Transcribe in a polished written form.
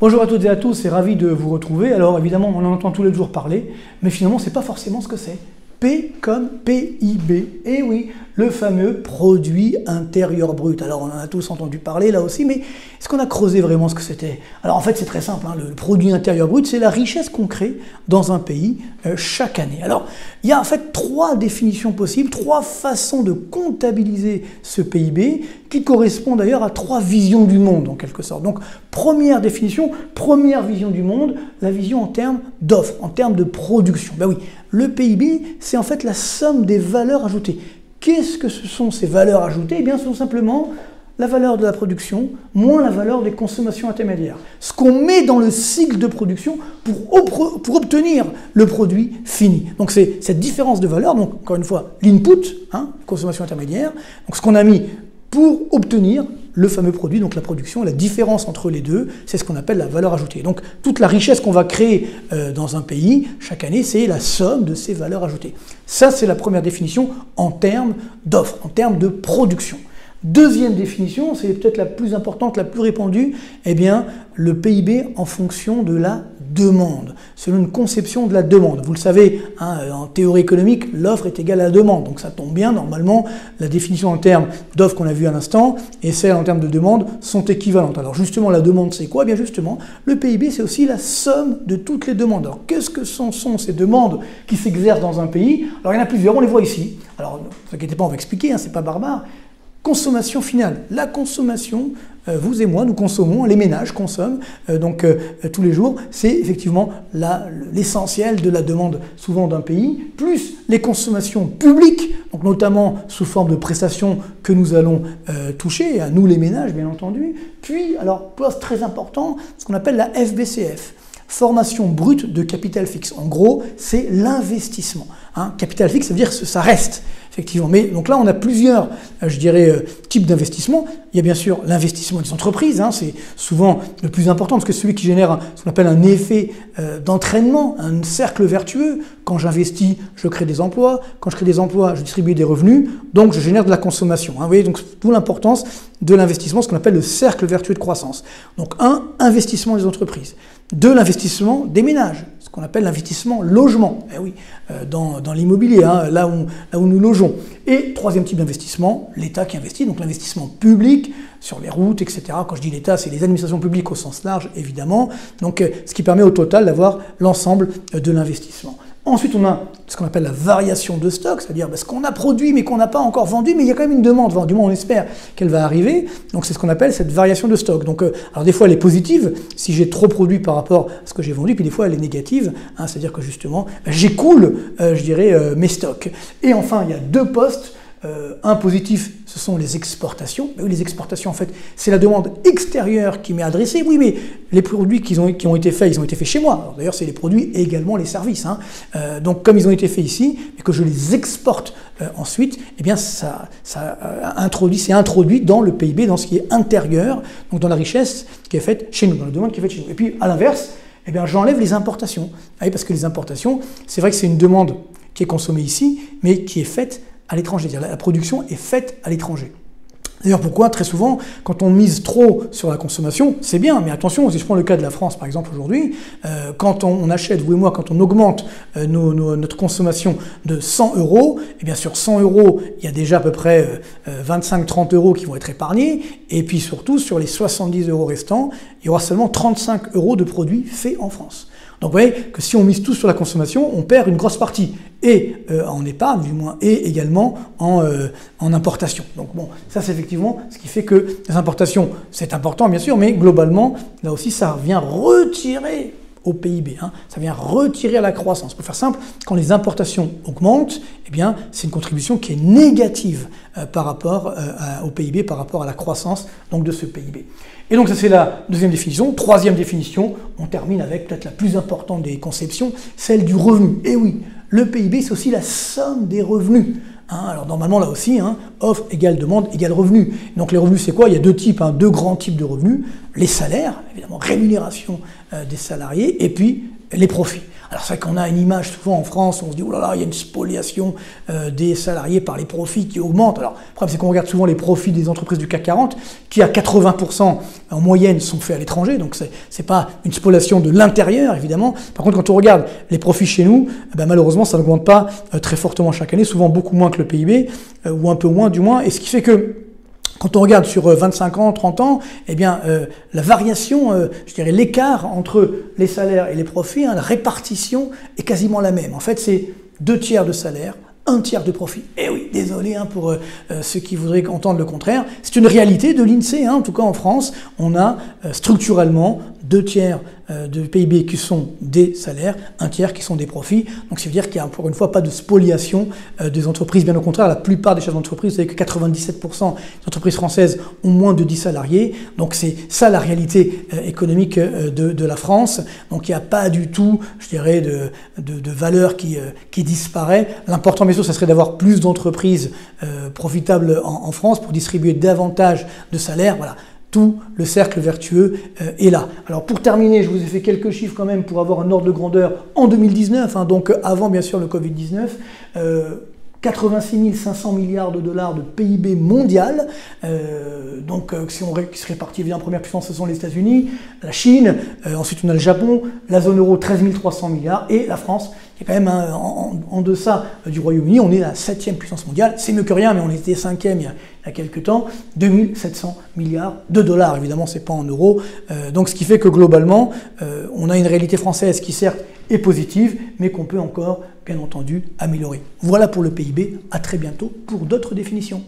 Bonjour à toutes et à tous, c'est ravi de vous retrouver. Alors évidemment, on en entend tous les jours parler, mais finalement, c'est pas forcément ce que c'est. P comme PIB. Et oui, le fameux produit intérieur brut. Alors on en a tous entendu parler là aussi, mais est-ce qu'on a creusé vraiment ce que c'était? Alors en fait, c'est très simple, hein. Le produit intérieur brut, c'est la richesse qu'on crée dans un pays chaque année. Alors, il y a en fait trois définitions possibles, trois façons de comptabiliser ce PIB, qui correspondent d'ailleurs à trois visions du monde, en quelque sorte. Donc, première définition, première vision du monde, la vision en termes d'offres, en termes de production. Ben oui, le PIB, c'est en fait la somme des valeurs ajoutées. Qu'est-ce que ce sont ces valeurs ajoutées? Eh bien, ce sont simplement la valeur de la production moins la valeur des consommations intermédiaires. Ce qu'on met dans le cycle de production pour obtenir le produit fini. Donc c'est cette différence de valeur, donc encore une fois, l'input, consommation intermédiaire, donc ce qu'on a mis pour obtenir le fameux produit, donc la production, la différence entre les deux, c'est ce qu'on appelle la valeur ajoutée. Donc toute la richesse qu'on va créer dans un pays, chaque année, c'est la somme de ces valeurs ajoutées. Ça, c'est la première définition en termes d'offres, en termes de production. Deuxième définition, c'est peut-être la plus importante, la plus répandue, eh bien, le PIB en fonction de la demande, selon une conception de la demande. Vous le savez, en théorie économique, l'offre est égale à la demande, donc ça tombe bien, normalement, la définition en termes d'offre qu'on a vue à l'instant et celle en termes de demande sont équivalentes. Alors justement, la demande, c'est quoi? Eh bien justement, le PIB, c'est aussi la somme de toutes les demandes. Alors qu'est-ce que sont ces demandes qui s'exercent dans un pays? Alors il y en a plusieurs, on les voit ici. Alors ne vous inquiétez pas, on va expliquer, c'est pas barbare. Consommation finale. La consommation, vous et moi, nous consommons, les ménages consomment tous les jours. C'est effectivement l'essentiel de la demande souvent d'un pays, plus les consommations publiques, donc notamment sous forme de prestations que nous allons toucher, à nous les ménages bien entendu. Puis, alors, poste très important, ce qu'on appelle la FBCF. Formation brute de capital fixe. En gros, c'est l'investissement. Capital fixe, ça veut dire que ça reste, effectivement. Mais donc là, on a plusieurs, types d'investissements. Il y a bien sûr l'investissement des entreprises, c'est souvent le plus important, parce que c'est celui qui génère ce qu'on appelle un effet d'entraînement, un cercle vertueux. Quand j'investis, je crée des emplois. Quand je crée des emplois, je distribue des revenus. Donc, je génère de la consommation. Vous voyez, donc d'où l'importance de l'investissement, ce qu'on appelle le cercle vertueux de croissance. Donc, investissement des entreprises. L'investissement des ménages, ce qu'on appelle l'investissement logement, dans l'immobilier, là où nous logeons. Et troisième type d'investissement, l'État qui investit, donc l'investissement public sur les routes, etc. Quand je dis l'État, c'est les administrations publiques au sens large, évidemment. Donc, ce qui permet au total d'avoir l'ensemble de l'investissement. Ensuite, on a ce qu'on appelle la variation de stock, c'est-à-dire ce qu'on a produit mais qu'on n'a pas encore vendu, mais il y a quand même une demande, du moins on espère qu'elle va arriver. Donc c'est ce qu'on appelle cette variation de stock. Donc, alors des fois elle est positive, si j'ai trop produit par rapport à ce que j'ai vendu, puis des fois elle est négative, c'est-à-dire que justement j'écoule, mes stocks. Et enfin, il y a deux postes. Un positif, ce sont les exportations. Mais oui, les exportations, en fait, c'est la demande extérieure qui m'est adressée. Oui, mais les produits qui ont été faits, ils ont été faits chez moi. D'ailleurs, c'est les produits et également les services. Donc, comme ils ont été faits ici, et que je les exporte ensuite, eh bien, c'est introduit dans le PIB, dans ce qui est intérieur, donc dans la richesse qui est faite chez nous, dans la demande qui est faite chez nous. Et puis, à l'inverse, eh bien, j'enlève les importations. Oui, parce que les importations, c'est vrai que c'est une demande qui est consommée ici, mais qui est faite à l'étranger, c'est-à-dire la production est faite à l'étranger. D'ailleurs, pourquoi très souvent, quand on mise trop sur la consommation, c'est bien, mais attention, si je prends le cas de la France, par exemple, aujourd'hui, quand on achète, vous et moi, quand on augmente notre consommation de 100 €, eh bien sur 100 €, il y a déjà à peu près 25-30 € qui vont être épargnés, et puis surtout, sur les 70 € restants, il y aura seulement 35 € de produits faits en France. Donc vous voyez que si on mise tout sur la consommation, on perd une grosse partie, et en épargne du moins, et également en importation. Donc bon, ça c'est effectivement ce qui fait que les importations, c'est important bien sûr, mais globalement, là aussi ça vient retirer au PIB, ça vient retirer à la croissance. Pour faire simple, quand les importations augmentent, eh bien c'est une contribution qui est négative par rapport au PIB, par rapport à la croissance donc, de ce PIB. Et donc ça c'est la deuxième définition. Troisième définition, on termine avec peut-être la plus importante des conceptions, celle du revenu. Et oui, le PIB c'est aussi la somme des revenus. Alors normalement là aussi, offre égale demande égale revenu. Donc les revenus c'est quoi? Il y a deux types, deux grands types de revenus. Les salaires, évidemment rémunération des salariés, et puis les profits. Alors c'est vrai qu'on a une image souvent en France, on se dit oh là là, il y a une spoliation des salariés par les profits qui augmentent. Alors le problème c'est qu'on regarde souvent les profits des entreprises du CAC 40 qui à 80% en moyenne sont faits à l'étranger, donc c'est pas une spoliation de l'intérieur évidemment. Par contre quand on regarde les profits chez nous, malheureusement ça n'augmente pas très fortement chaque année, souvent beaucoup moins que le PIB, ou un peu moins du moins, et ce qui fait que quand on regarde sur 25 ans, 30 ans, eh bien, la variation, je dirais l'écart entre les salaires et les profits, la répartition est quasiment la même. En fait, c'est 2/3 de salaire, 1/3 de profit. Eh oui, désolé pour ceux qui voudraient entendre le contraire. C'est une réalité de l'INSEE, en tout cas en France. On a structurellement 2/3 de PIB qui sont des salaires, 1/3 qui sont des profits. Donc ça veut dire qu'il n'y a encore une fois pas de spoliation des entreprises. Bien au contraire, la plupart des chefs d'entreprise, vous savez que 97% des entreprises françaises ont moins de 10 salariés. Donc c'est ça la réalité économique de la France. Donc il n'y a pas du tout, je dirais, de valeur qui disparaît. L'important bien sûr, ça serait d'avoir plus d'entreprises profitables en France pour distribuer davantage de salaires. Voilà. Tout le cercle vertueux est là. Alors pour terminer, je vous ai fait quelques chiffres quand même pour avoir un ordre de grandeur en 2019, donc avant bien sûr le Covid-19. 86 500 milliards de dollars de PIB mondial, donc si on qui se répartit évidemment en première puissance, ce sont les États-Unis, la Chine, ensuite on a le Japon, la zone euro 13 300 milliards et la France qui est quand même en deçà du Royaume-Uni. On est la 7e puissance mondiale, c'est mieux que rien, mais on était 5e il y a quelques temps, 2700 milliards de dollars, évidemment c'est pas en euros, donc ce qui fait que globalement on a une réalité française qui certes est positive, mais qu'on peut encore, bien entendu, améliorer. Voilà pour le PIB, à très bientôt pour d'autres définitions.